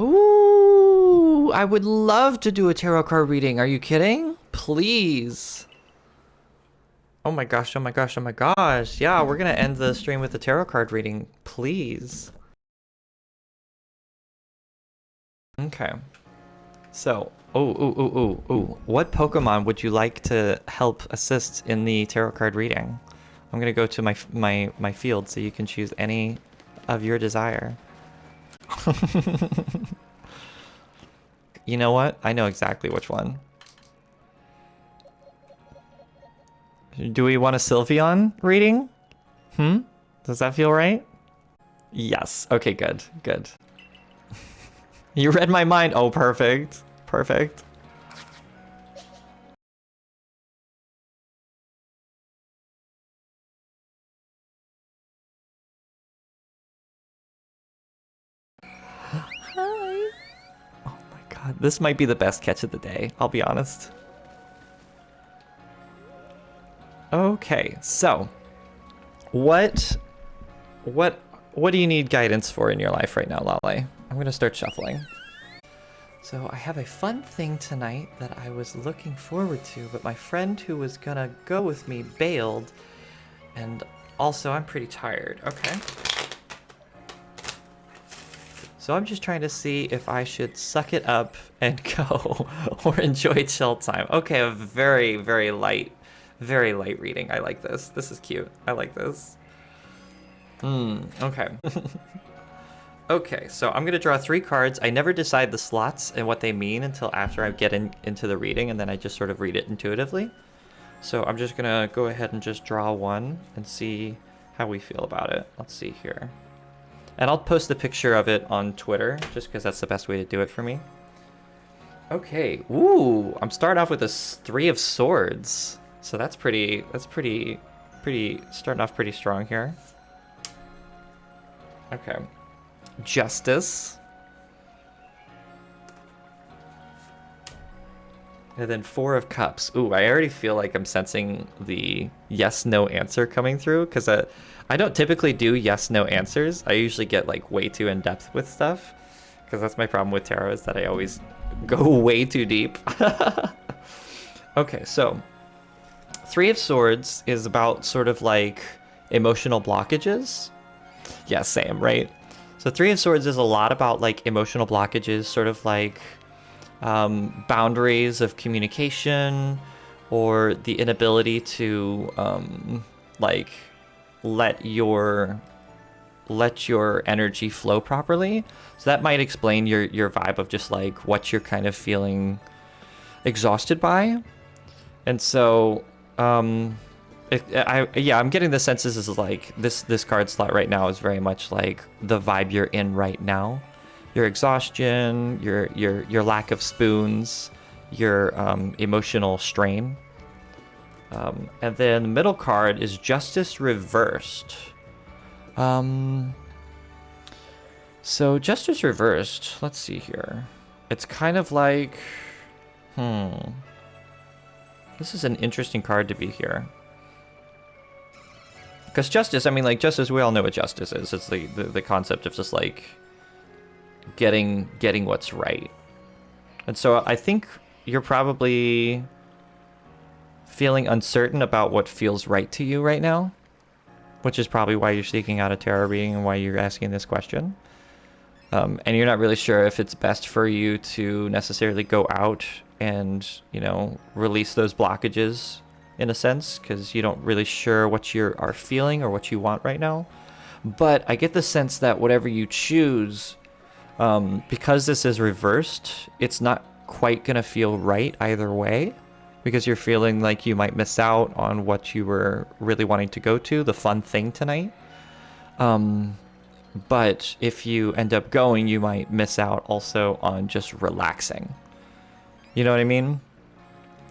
Ooh, I would love to do a tarot card reading. Are you kidding? Please. Oh my gosh, oh my gosh, oh my gosh. Yeah, we're gonna end the stream with a tarot card reading. Please. Okay. So, ooh. What Pokemon would you like to help assist in the tarot card reading? I'm gonna go to my field so you can choose any of your desire. You know what? I know exactly which one. Do we want a Sylveon reading? Does that feel right? Yes. Okay, good. Good. You read my mind. Oh, perfect. Perfect. Hi. Oh my god. This might be the best catch of the day. I'll be honest. Okay, so what do you need guidance for in your life right now, Lale? I'm gonna start shuffling. So I have a fun thing tonight that I was looking forward to, but my friend who was gonna go with me bailed, and also I'm pretty tired. Okay. So I'm just trying to see if I should suck it up and go or enjoy chill time. Okay, a very light reading. I like this. This is cute. I like this. Okay. Okay, so I'm gonna draw 3 cards. I never decide the slots and what they mean until after I get into the reading, and then I just sort of read it intuitively. So I'm just gonna go ahead and just draw one and see how we feel about it. Let's see here. And I'll post a picture of it on Twitter, just because that's the best way to do it for me. Okay, ooh, I'm starting off with a 3 of Swords. So that's pretty, starting off pretty strong here. Okay. Justice. And then 4 of Cups. Ooh, I already feel like I'm sensing the yes/no answer coming through, because I don't typically do yes/no answers. I usually get like way too in depth with stuff, because that's my problem with tarot, is that I always go way too deep. Okay, so 3 of Swords is about sort of like emotional blockages. Yeah, same, right? So 3 of Swords is a lot about like emotional blockages, sort of like boundaries of communication, or the inability to like let your energy flow properly. So that might explain your vibe of just like what you're kind of feeling exhausted by. And so I'm getting the sense this is like this card slot right now is very much like the vibe you're in right now. Your exhaustion, your lack of spoons, your emotional strain. And then the middle card is Justice Reversed. So Justice Reversed, let's see here. It's kind of like, this is an interesting card to be here. Because justice, I mean, like, justice, we all know what justice is. It's the concept of just, like, getting what's right. And so I think you're probably feeling uncertain about what feels right to you right now, which is probably why you're seeking out a tarot reading and why you're asking this question. And you're not really sure if it's best for you to necessarily go out and, you know, release those blockages in a sense, because you don't really sure what you are feeling or what you want right now. But I get the sense that whatever you choose, because this is reversed, it's not quite gonna feel right either way, because you're feeling like you might miss out on what you were really wanting to go to, the fun thing tonight. But if you end up going, you might miss out also on just relaxing. You know what I mean?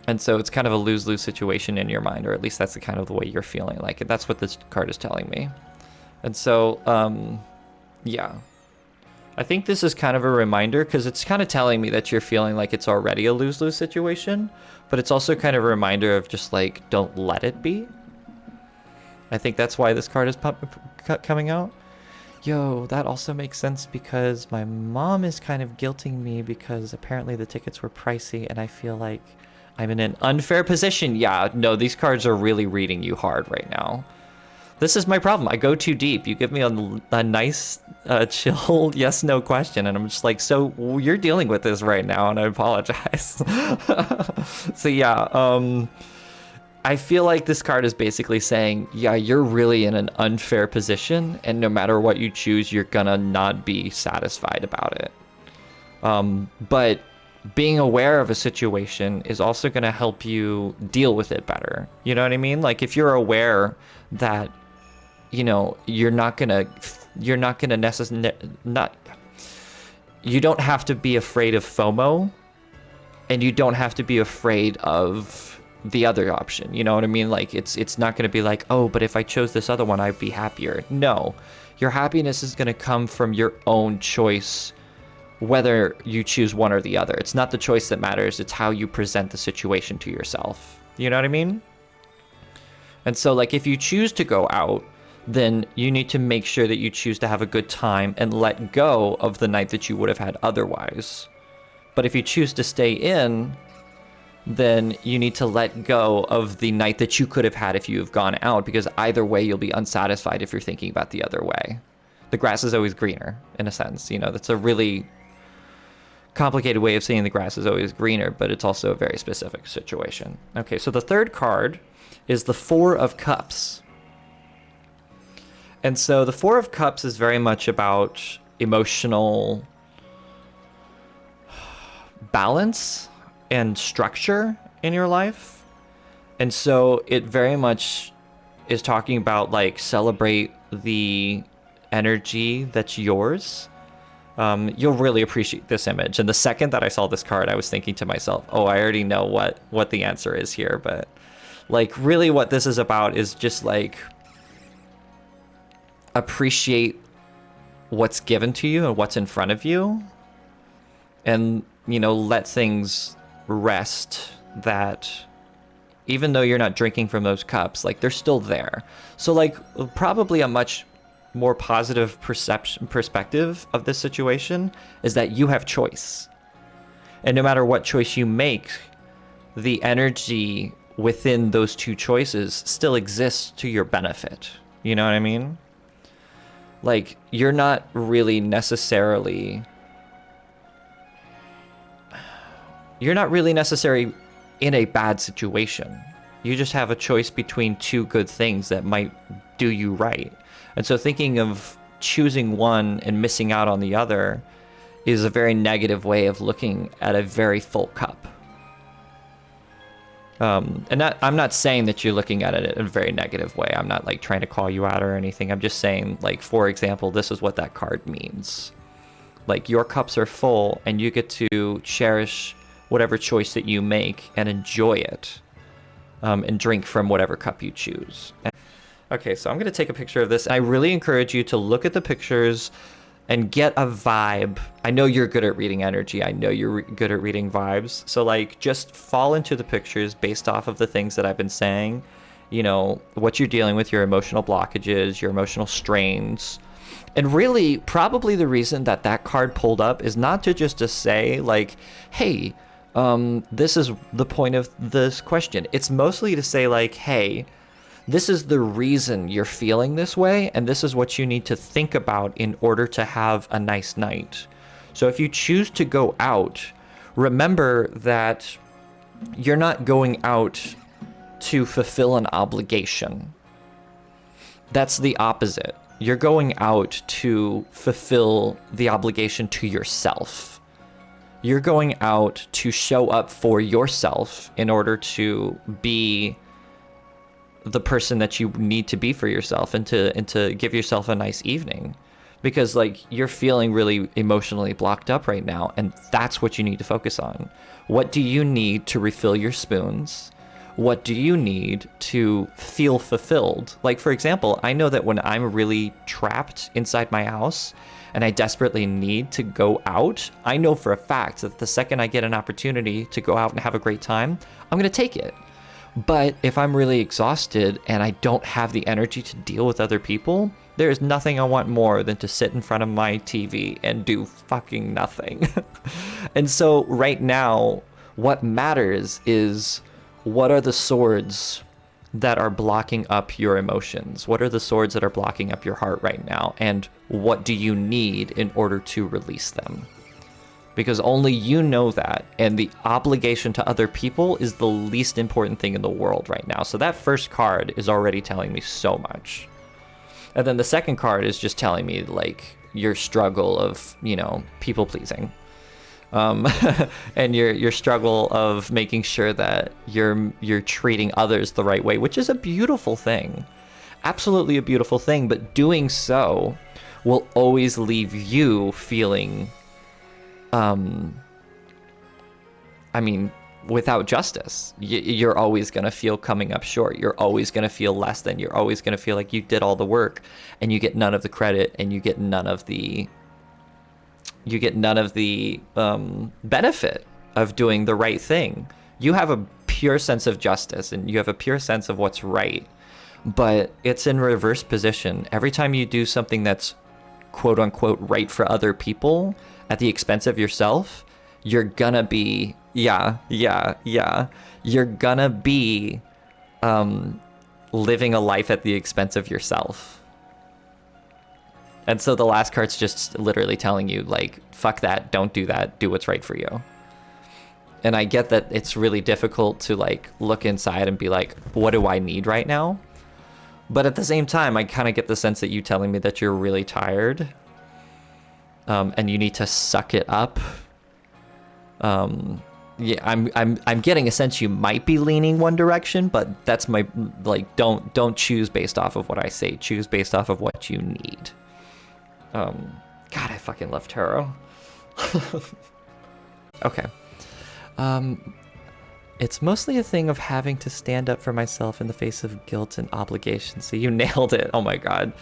And so it's kind of a lose-lose situation in your mind, or at least that's the kind of the way you're feeling. Like, that's what this card is telling me. And so, yeah. I think this is kind of a reminder, because it's kind of telling me that you're feeling like it's already a lose-lose situation, but it's also kind of a reminder of just, like, don't let it be. I think that's why this card is coming out. Yo, that also makes sense because my mom is kind of guilting me because apparently the tickets were pricey and I feel like I'm in an unfair position. Yeah, no, these cards are really reading you hard right now. This is my problem. I go too deep. You give me a nice, chill yes/no question, and I'm just like, so you're dealing with this right now, and I apologize. So yeah, I feel like this card is basically saying, yeah, you're really in an unfair position, and no matter what you choose, you're gonna not be satisfied about it. But being aware of a situation is also gonna help you deal with it better. You know what I mean? Like if you're aware that, you know, you're not gonna necessarily not. You don't have to be afraid of FOMO, and you don't have to be afraid of the other option. You know what I mean? Like it's not going to be like, oh, but if I chose this other one, I'd be happier. No, your happiness is going to come from your own choice, whether you choose one or the other. It's not the choice that matters. It's how you present the situation to yourself. You know what I mean? And so like if you choose to go out, then you need to make sure that you choose to have a good time and let go of the night that you would have had otherwise. But if you choose to stay in, then you need to let go of the night that you could have had if you have gone out, because either way you'll be unsatisfied if you're thinking about the other way. The grass is always greener, in a sense. You know, that's a really complicated way of saying the grass is always greener, but it's also a very specific situation. Okay, so the third card is the Four of Cups. And so the Four of Cups is very much about emotional balance and structure in your life. And so it very much is talking about like celebrate the energy that's yours. You'll really appreciate this image. And the second that I saw this card, I was thinking to myself, oh, I already know what the answer is here. But like really what this is about is just like appreciate what's given to you and what's in front of you, and you know, let things rest, that even though you're not drinking from those cups, like they're still there. So like probably a much more positive perspective of this situation is that you have choice, and no matter what choice you make, the energy within those two choices still exists to your benefit. You know what I mean? Like, you're not really necessarily in a bad situation. You just have a choice between two good things that might do you right. And so thinking of choosing one and missing out on the other is a very negative way of looking at a very full cup. I'm not saying that you're looking at it in a very negative way. I'm not like trying to call you out or anything. I'm just saying, like, for example, this is what that card means. Like, your cups are full and you get to cherish whatever choice that you make and enjoy it, and drink from whatever cup you choose. Okay, so I'm going to take a picture of this. I really encourage you to look at the pictures and get a vibe. I know you're good at reading energy. I know you're good at reading vibes. So like just fall into the pictures based off of the things that I've been saying. You know, what you're dealing with, your emotional blockages, your emotional strains. And really, probably the reason that that card pulled up is not to say like, hey, this is the point of this question. It's mostly to say like, hey, this is the reason you're feeling this way, and this is what you need to think about in order to have a nice night. So if you choose to go out, remember that you're not going out to fulfill an obligation. That's the opposite. You're going out to fulfill the obligation to yourself. You're going out to show up for yourself in order to be the person that you need to be for yourself, and to give yourself a nice evening, because like you're feeling really emotionally blocked up right now, and that's what you need to focus on. What do you need to refill your spoons? What do you need to feel fulfilled? Like, for example, I know that when I'm really trapped inside my house and I desperately need to go out, I know for a fact that the second I get an opportunity to go out and have a great time, I'm going to take it. But if I'm really exhausted and I don't have the energy to deal with other people, There is nothing I want more than to sit in front of my TV and do fucking nothing. And so right now, what matters is, what are the swords that are blocking up your emotions? What are the swords that are blocking up your heart right now? And what do you need in order to release them? Because only you know that, and the obligation to other people is the least important thing in the world right now. So that first card is already telling me so much. And then the second card is just telling me, like, your struggle of, you know, people pleasing. And your struggle of making sure that you're treating others the right way, which is a beautiful thing. Absolutely a beautiful thing, but doing so will always leave you feeling I mean, without justice. You're always going to feel coming up short. You're always going to feel less than. You're always going to feel like you did all the work and you get none of the credit, and you get none of the benefit of doing the right thing. You have a pure sense of justice and you have a pure sense of what's right, but it's in reverse position. Every time you do something that's quote unquote right for other people at the expense of yourself, you're gonna be, you're gonna be living a life at the expense of yourself. And so the last card's just literally telling you, like, fuck that, don't do that, do what's right for you. And I get that it's really difficult to, like, look inside and be like, what do I need right now? But at the same time, I kind of get the sense that you telling me that you're really tired, and you need to suck it up. Yeah, I'm getting a sense you might be leaning one direction, but that's my, like, don't choose based off of what I say. Choose based off of what you need. God, I fucking love tarot. Okay. It's mostly a thing of having to stand up for myself in the face of guilt and obligation. So you nailed it. Oh my God.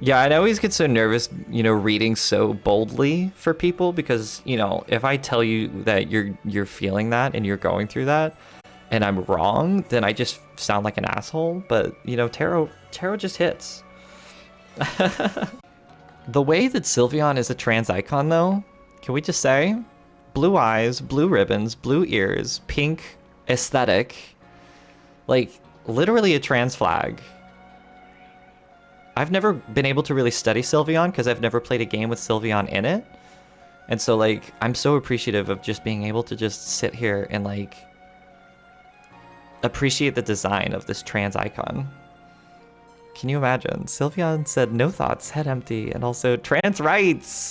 Yeah, I always get so nervous, you know, reading so boldly for people, because, you know, if I tell you that you're feeling that and you're going through that and I'm wrong, then I just sound like an asshole. But, you know, tarot just hits. The way that Sylveon is a trans icon, though, can we just say, blue eyes, blue ribbons, blue ears, pink aesthetic, like literally a trans flag. I've never been able to really study Sylveon because I've never played a game with Sylveon in it. And so, like, I'm so appreciative of just being able to just sit here and, like, appreciate the design of this trans icon. Can you imagine? Sylveon said no thoughts, head empty, and also trans rights.